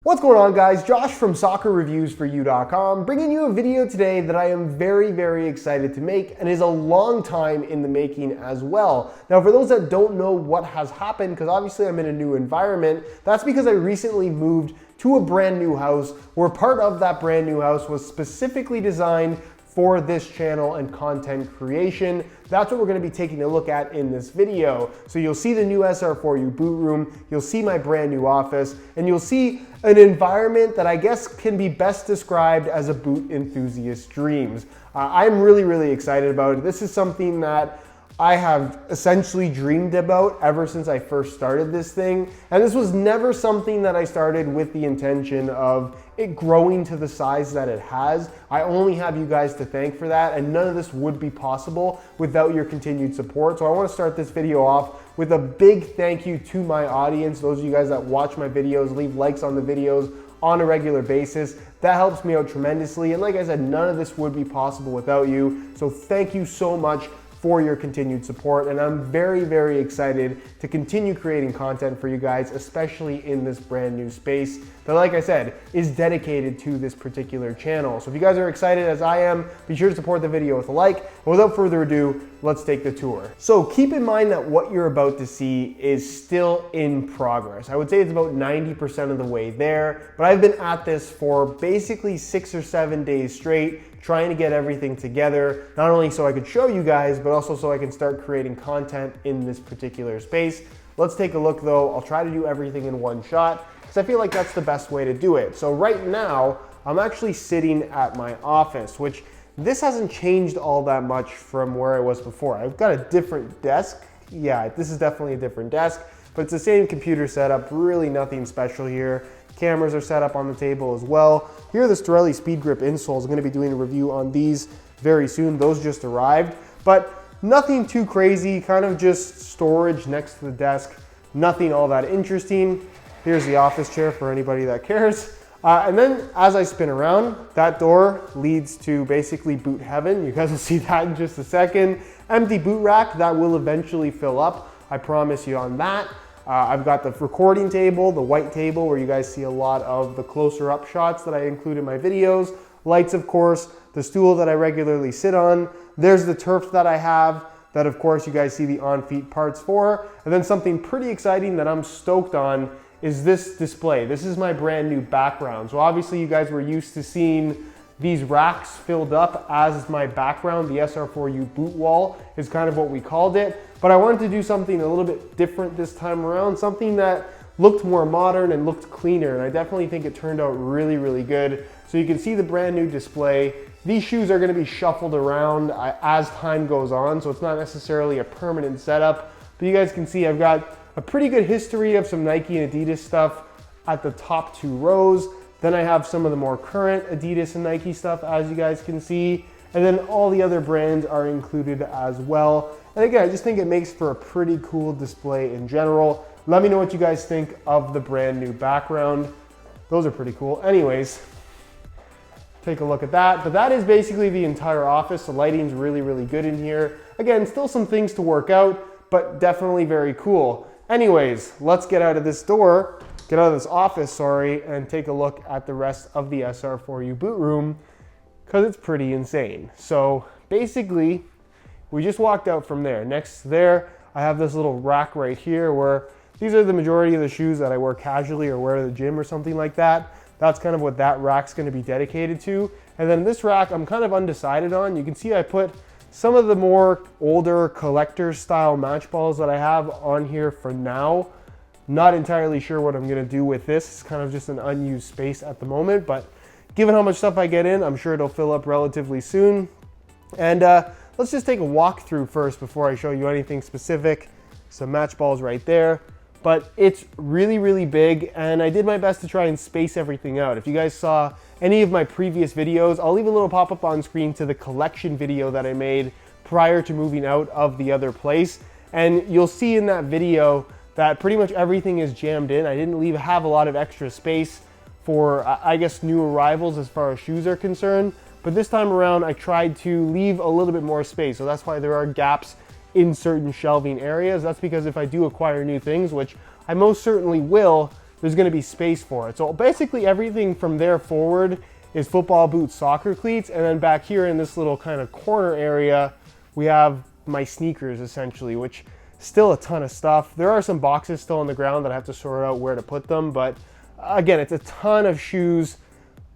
What's going on, guys? Josh from SoccerReviewsForYou.com bringing you a video today that I am very excited to make and is a long time in the making as well. Now, for those that don't know what has happened, because obviously I'm in a new environment, that's because I recently moved to a brand new house where part of that brand new house was specifically designed for this channel and content creation. That's what we're gonna be taking a look at in this video. So you'll see the new SR4U boot room, you'll see my brand new office, and you'll see an environment that I guess can be best described as a boot enthusiast's dreams. I'm really excited about it. This is something that I have essentially dreamed about ever since I first started this thing. And this was never something that I started with the intention of it growing to the size that it has. I only have you guys to thank for that, and none of this would be possible without your continued support. So I want to start this video off with a big thank you to my audience, those of you guys that watch my videos, leave likes on the videos on a regular basis. That helps me out tremendously. And like I said, none of this would be possible without you. So thank you so much for your continued support, and I'm very excited to continue creating content for you guys, especially in this brand new space that, like I said, is dedicated to this particular channel. So if you guys are excited as I am, be sure to support the video with a like. And without further ado, let's take the tour. So keep in mind that what you're about to see is still in progress. I would say it's about 90% of the way there, but I've been at this for basically 6 or 7 days straight, trying to get everything together, not only so I could show you guys, but also so I can start creating content in this particular space. Let's take a look though. I'll try to do everything in one shot because I feel like that's the best way to do it. So right now, I'm actually sitting at my office, which this hasn't changed all that much from where I was before. I've got a different desk. Yeah, this is definitely a different desk, but it's the same computer setup, really nothing special here. Cameras are set up on the table as well. Here are the Storelli Speed Grip insoles. I'm gonna be doing a review on these very soon. Those just arrived, but nothing too crazy, kind of just storage next to the desk. Nothing all that interesting. Here's the office chair for anybody that cares. And then as I spin around, that door leads to basically boot heaven. You guys will see that in just a second. Empty boot rack that will eventually fill up. I promise you on that. I've got the recording table, the white table where you guys see a lot of the closer up shots that I include in my videos. Lights, of course, the stool that I regularly sit on. There's the turf that I have that, of course, you guys see the on-feet parts for. And then something pretty exciting that I'm stoked on is this display. This is my brand new background. So obviously you guys were used to seeing these racks filled up as my background. The SR4U boot wall is kind of what we called it. But I wanted to do something a little bit different this time around, something that looked more modern and looked cleaner. And I definitely think it turned out really good. So you can see the brand new display. These shoes are gonna be shuffled around as time goes on. So it's not necessarily a permanent setup, but you guys can see I've got a pretty good history of some Nike and Adidas stuff at the top 2 rows. Then I have some of the more current Adidas and Nike stuff, as you guys can see. And then all the other brands are included as well. And again, I just think it makes for a pretty cool display in general. Let me know what you guys think of the brand new background. Those are pretty cool. Anyways, take a look at that. But that is basically the entire office. The lighting's really good in here. Again, still some things to work out, but definitely very cool. Anyways, let's get out of this door, get out of this office, sorry, and take a look at the rest of the SR4U boot room because it's pretty insane. So basically, we just walked out from there. Next to there, I have this little rack right here where these are the majority of the shoes that I wear casually or wear to the gym or something like that. That's kind of what that rack's gonna be dedicated to. And then this rack, I'm kind of undecided on. You can see I put some of the more older collector style match balls that I have on here for now. Not entirely sure what I'm gonna do with this. It's kind of just an unused space at the moment, but given how much stuff I get in, I'm sure it'll fill up relatively soon. And let's just take a walk through first before I show you anything specific. Some match balls right there, but it's really big, and I did my best to try and space everything out. If you guys saw any of my previous videos, I'll leave a little pop-up on screen to the collection video that I made prior to moving out of the other place. And you'll see in that video that pretty much everything is jammed in. I didn't have a lot of extra space for, I guess, new arrivals as far as shoes are concerned. But this time around, I tried to leave a little bit more space. So that's why there are gaps in certain shelving areas. That's because if I do acquire new things, which I most certainly will, there's going to be space for it. So basically everything from there forward is football boots, soccer cleats, and then back here in this little kind of corner area, we have my sneakers essentially, which still a ton of stuff. There are some boxes still on the ground that I have to sort out where to put them, but again, it's a ton of shoes,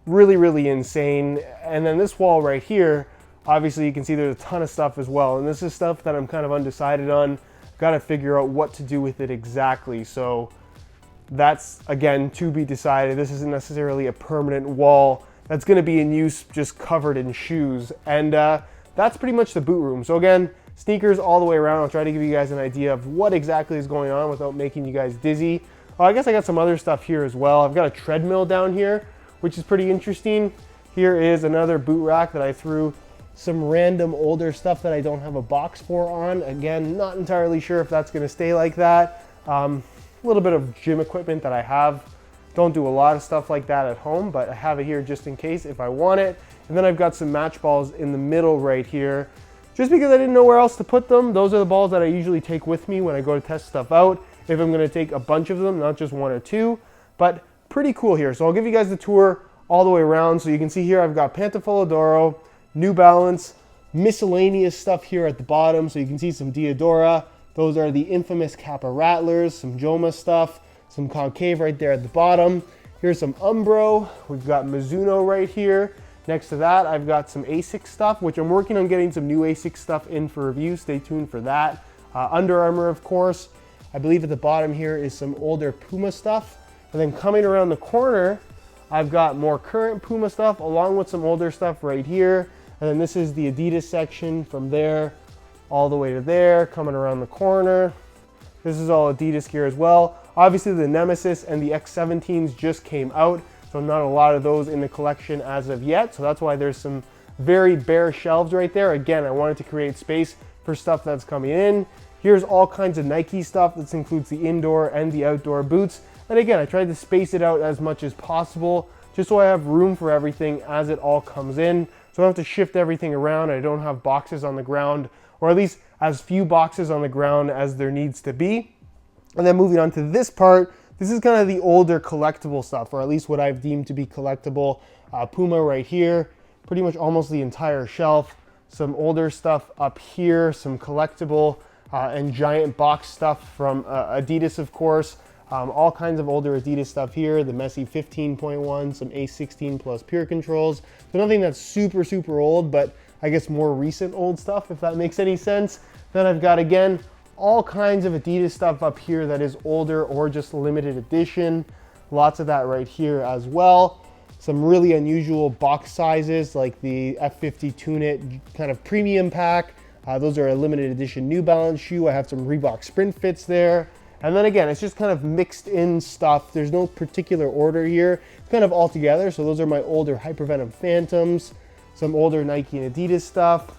really, really insane. And then this wall right here, obviously you can see there's a ton of stuff as well. And this is stuff that I'm kind of undecided on. Got to figure out what to do with it exactly. So that's, again, to be decided. This isn't necessarily a permanent wall that's going to be in use just covered in shoes. And that's pretty much the boot room. So again, sneakers all the way around. I'll try to give you guys an idea of what exactly is going on without making you guys dizzy. I guess I got some other stuff here as well. I've got a treadmill down here, which is pretty interesting. Here is another boot rack that I threw some random older stuff that I don't have a box for on. Again, not entirely sure if that's going to stay like that. A little bit of gym equipment that I have. Don't do a lot of stuff like that at home, but I have it here just in case if I want it. And then I've got some match balls in the middle right here. Just because I didn't know where else to put them, those are the balls that I usually take with me when I go to test stuff out. If I'm going to take a bunch of them, not just one or two, but pretty cool here. So I'll give you guys the tour all the way around. So you can see here I've got Pantofolo, New Balance, miscellaneous stuff here at the bottom. So you can see some Diadora. Those are the infamous Kappa Rattlers, some Joma stuff, some Concave right there at the bottom. Here's some Umbro. We've got Mizuno right here. Next to that, I've got some ASICS stuff, which I'm working on getting some new ASICS stuff in for review. Stay tuned for that. Under Armour, of course. I believe at the bottom here is some older Puma stuff. And then coming around the corner, I've got more current Puma stuff along with some older stuff right here. And then this is the Adidas section from there all the way to there, coming around the corner. This is all Adidas gear as well. Obviously the Nemesis and the X17s just came out, so not a lot of those in the collection as of yet. So that's why there's some very bare shelves right there. Again, I wanted to create space for stuff that's coming in. Here's all kinds of Nike stuff. This includes the indoor and the outdoor boots. And again, I tried to space it out as much as possible, just so I have room for everything as it all comes in. So I don't have to shift everything around. I don't have boxes on the ground, or at least as few boxes on the ground as there needs to be. And then moving on to this part, this is kind of the older collectible stuff, or at least what I've deemed to be collectible. Puma right here, pretty much almost the entire shelf. Some older stuff up here, some collectible and giant box stuff from Adidas, of course. All kinds of older Adidas stuff here, the Messi 15.1, some A16 Plus Pure Controls. So nothing that's super, super old, but I guess more recent old stuff, if that makes any sense. Then I've got, again, all kinds of Adidas stuff up here that is older or just limited edition. Lots of that right here as well. Some really unusual box sizes like the F50 Tune-It kind of premium pack. Those are a limited edition New Balance shoe. I have some Reebok Sprint Fits there. And then again, it's just kind of mixed in stuff. There's no particular order here. It's kind of all together. So those are my older Hypervenom Phantoms, some older Nike and Adidas stuff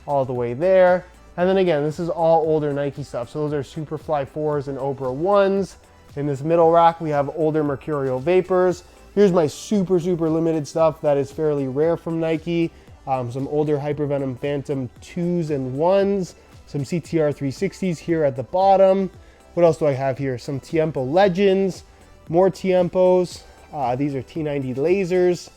all the way there. And then again, this is all older Nike stuff. So those are Superfly 4s and Obra 1s. In this middle rack, we have older Mercurial Vapors. Here's my super, super limited stuff that is fairly rare from Nike. Some older Hypervenom Phantom 2s and 1s. Some CTR 360s here at the bottom. What else do I have here? Some Tiempo Legends, more Tiempos. These are T90 lasers,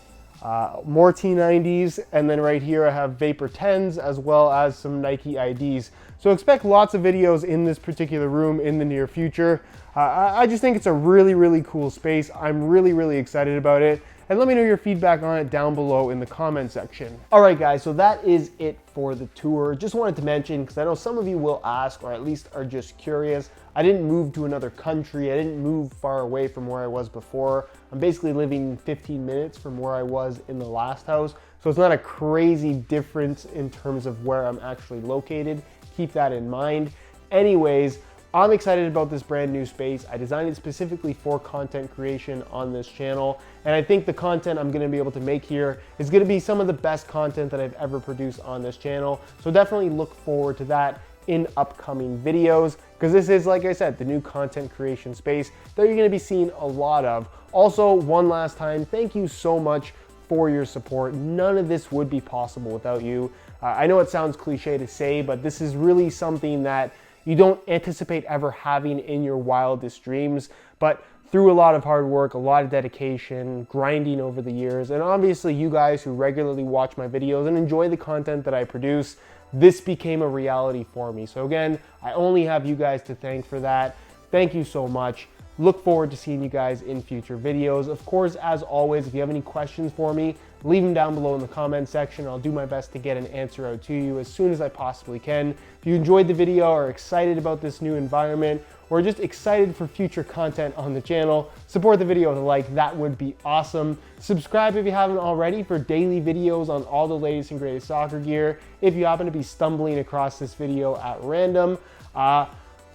more T90s. And then right here I have Vapor 10s as well as some Nike IDs. So expect lots of videos in this particular room in the near future. I just think it's a really, really cool space. I'm really, really excited about it. And let me know your feedback on it down below in the comment section. All right, guys, so that is it for the tour. Just wanted to mention, because I know some of you will ask, or at least are just curious, I didn't move to another country. I didn't move far away from where I was before. I'm basically living 15 minutes from where I was in the last house. So it's not a crazy difference in terms of where I'm actually located. Keep that in mind. Anyways, I'm excited about this brand new space. I designed it specifically for content creation on this channel. And I think the content I'm gonna be able to make here is gonna be some of the best content that I've ever produced on this channel. So definitely look forward to that in upcoming videos, because this is, like I said, the new content creation space that you're gonna be seeing a lot of. Also, one last time, thank you so much for your support. None of this would be possible without you. I know it sounds cliche to say, but this is really something that you don't anticipate ever having in your wildest dreams. But through a lot of hard work, a lot of dedication, grinding over the years, and obviously you guys who regularly watch my videos and enjoy the content that I produce, this became a reality for me. So again, I only have you guys to thank for that. Thank you so much. Look forward to seeing you guys in future videos. Of course, as always, if you have any questions for me, leave them down below in the comment section. I'll do my best to get an answer out to you as soon as I possibly can. If you enjoyed the video, or are excited about this new environment, or just excited for future content on the channel, support the video with a like. That would be awesome. Subscribe if you haven't already for daily videos on all the latest and greatest soccer gear. If you happen to be stumbling across this video at random,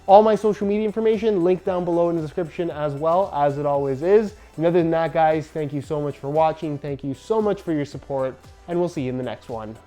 all my social media information linked down below in the description as well, as it always is. And other than that, guys, thank you so much for watching. Thank you so much for your support, and we'll see you in the next one.